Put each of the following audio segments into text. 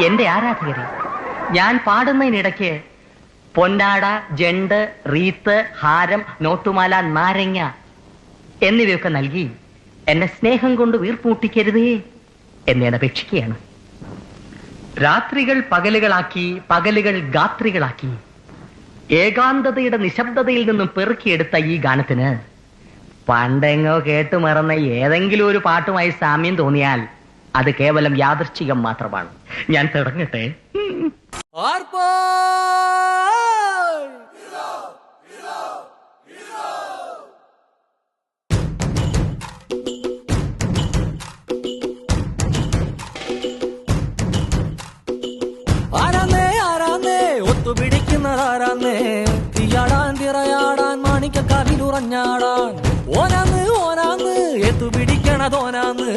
എന്റെ ആരാധകരെ, ഞാൻ പാടുന്നതിനിടയ്ക്ക് പൊന്നാട, ജണ്ട്, റീത്ത്, ഹാരം, നോട്ടുമാല, നാരങ്ങ എന്നിവയൊക്കെ നൽകി എന്നെ സ്നേഹം കൊണ്ട് വീർപ്പൂട്ടിക്കരുതേ എന്ന് ഞാൻ അപേക്ഷിക്കുകയാണ്. രാത്രികൾ പകലുകളാക്കി, പകലുകൾ ഗാത്രികളാക്കി, ഏകാന്തതയുടെ നിശബ്ദതയിൽ നിന്നും പെറുക്കിയെടുത്ത ഈ ഗാനത്തിന് പണ്ടെങ്ങോ കേട്ടു മറന്ന ഏതെങ്കിലും ഒരു പാട്ടുമായി സാമ്യം തോന്നിയാൽ അത് കേവലം യാദൃശ്ചികം മാത്രമാണ്. ഞാൻ തുടങ്ങട്ടെ. ഒത്തുപിടിക്കുന്നതാരാന്നേ, തീയാടാൻ തിറയാടാൻ മാണിക്കക്കാവിലുറഞ്ഞാടാൻ, ഓനാന്ന് ഓനാന്ന് എത്തുപിടിക്കണതോനാന്ന്,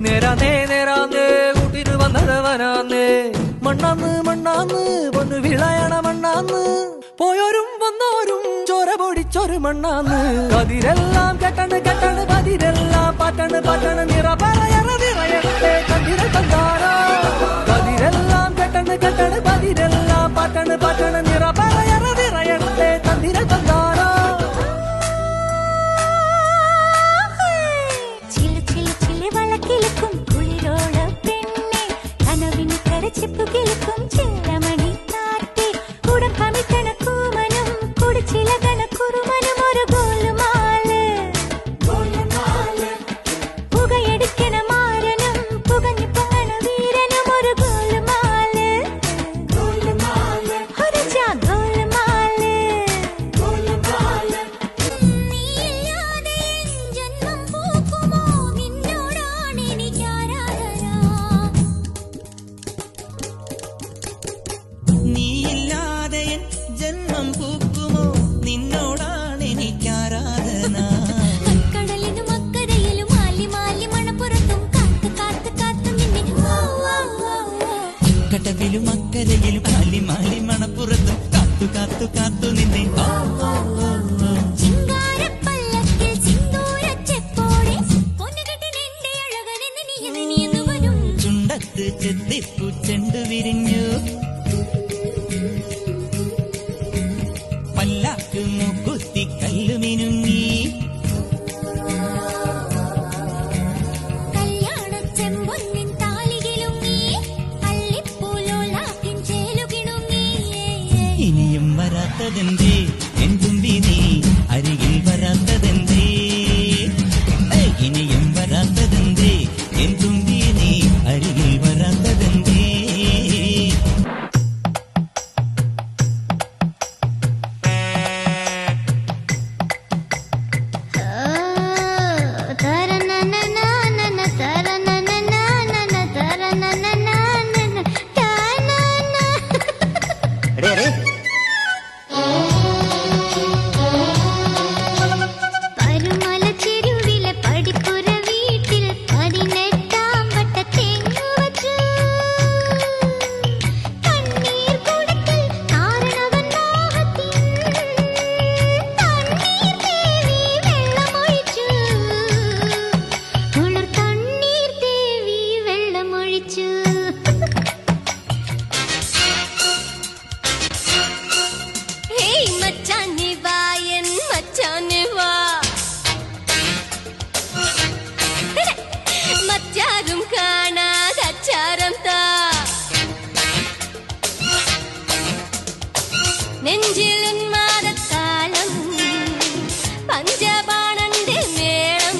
നേരാന്നേ നേരാന്നേ കൂട്ടിന് വന്നതവനാന്നേ, മണ്ണാന്ന് മണ്ണാന്ന് പൊന്നു വിളയണ മണ്ണാന്ന്, പോയോരും വന്നോരും ചോര പൊടിച്ചൊരു മണ്ണാന്ന്, കതിരെല്ലാം കെട്ടണ് കെട്ടണ് പതിരെല്ലാം പറ്റണ് പറ്റണ്, നിറ പറയണ നിറയണേ കതിര തന്താരാ, കതിരെല്ലാം കെട്ടണ് കെട്ടണ് പതിരെല്ലാം പറ്റണ് പറ്റണ്, നിറ പറയണ നിറയണേ തന്തിര തന്താരാ. വളക്കിലുക്കും കുളിരോള പെണ്ണെ, കനവിന് കരച്ചിപ്പു കിളുക്കും ചെല്ലമണി കാട്ടി, കുടം കമിത്തണ കൂമനും കുടിച്ചില കണക്കുറുമനും ഒരു ഗോലുമാല്, പുകയെടുക്കണ മാരനും പുകഞ്ഞു പൊങ്ങണ വീരനും ഒരു ഗോലുമാല്, ഒരു ചാ ഗോലുമാല്. നീയില്ലാതെ ജന്മം പൂക്കുമോ, നിന്നോടാണ് എനിക്ക് ആരാധന. നീയില്ലാതെ ജന്മം പൂക്കുമോ, നിന്നോടാണ് എനിക്കാരാധന. കടലിനും അക്കരയിലും മാലി മാലി മണപ്പുറത്തും കാത്ത് കാത്ത് കാത്ത് നിന്നെ, കടവിലും അക്കരയിലും മാലി മാലി മണപ്പുറത്തും കാത്തു കാത്തു കാത്തു നിന്നെ. ചിങ്കാരപ്പല്ലക്കിൽ സിന്ദൂരച്ചെപ്പോടെ പൊന്നുകെട്ടിനെന്റെ അഴകനെന്ന് നീയെന്ന് വരും. ചുണ്ടത്ത് ചെത്തിപ്പൂ ചെണ്ടു വിരിഞ്ഞു, പല്ലാക്കു മൂക്കുത്തി കല്ലു മിനുങ്ങി, കല്യാണച്ചെമ്പൊന്നിൻ താലികിലുങ്ങി, അള്ളിപ്പൂലോലാക്കിൻ ചേലുകിണുങ്ങി. ഇനിയും വരാത്തതെന്തേ എൻ തുമ്പി നീ അരികിൽ വരാത്തതെന്തേ, ഇനിയും വരാത്തതെന്തേ എൻ തുമ്പി നീ അരികിൽ വരാത്തതെന്തേ. പരുമല ചെരുവിലെ പടിപ്പുര വീട്ടിൽ 18-ാം വട്ടത്തെങ്ങു വച്ചു, കണ്ണീർ കുടത്തിൽ കാരണവൻ മോഹത്തിൻ തണ്ണീർ തേവി വെള്ളമൊഴിച്ചു, കുളിർ തണ്ണീർ തേവി വെള്ളമൊഴിച്ചു. ഹേയ് മച്ചാനെ വാ, എൻ മച്ചാനെ വാ, മറ്റാരും കാണാതച്ചാരം താ, നെഞ്ചിൽ ഉന്മാദത്താളം പഞ്ചബാണന്റെ മേളം,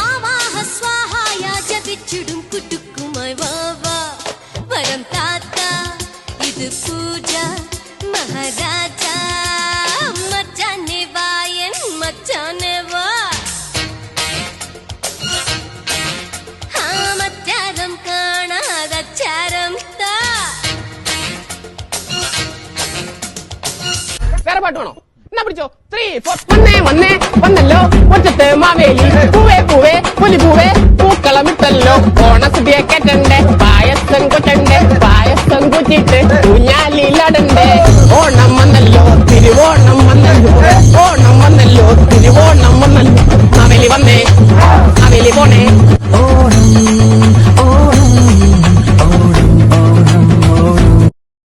ആവാഹ സ്വാഹായ ജപിച്ചിടും കുട്ടുക്കുമായി വാ വാ, വരം താത്ത ഇത് പൂജ മഹാരാജ, മച്ചാനെ വാ, എൻ മച്ചാനെ വാ, മറ്റാരം കാണാതച്ചാരം താ. വേറെ പാട്ട് വേണോ? എന്നാ പിടിച്ചോ. 3, 4 വന്നേ വന്നേ വന്നല്ലോ മുറ്റത്ത് മാവേലി, പൂവേ പൂവേ പുലി പൂവേ പൂക്കളമിട്ടല്ലോ, ഓണസദ്യ കേട്ടണ്ടേ പായസം കൊറ്റണ്ടേ, പായസം കുറ്റിട്ട്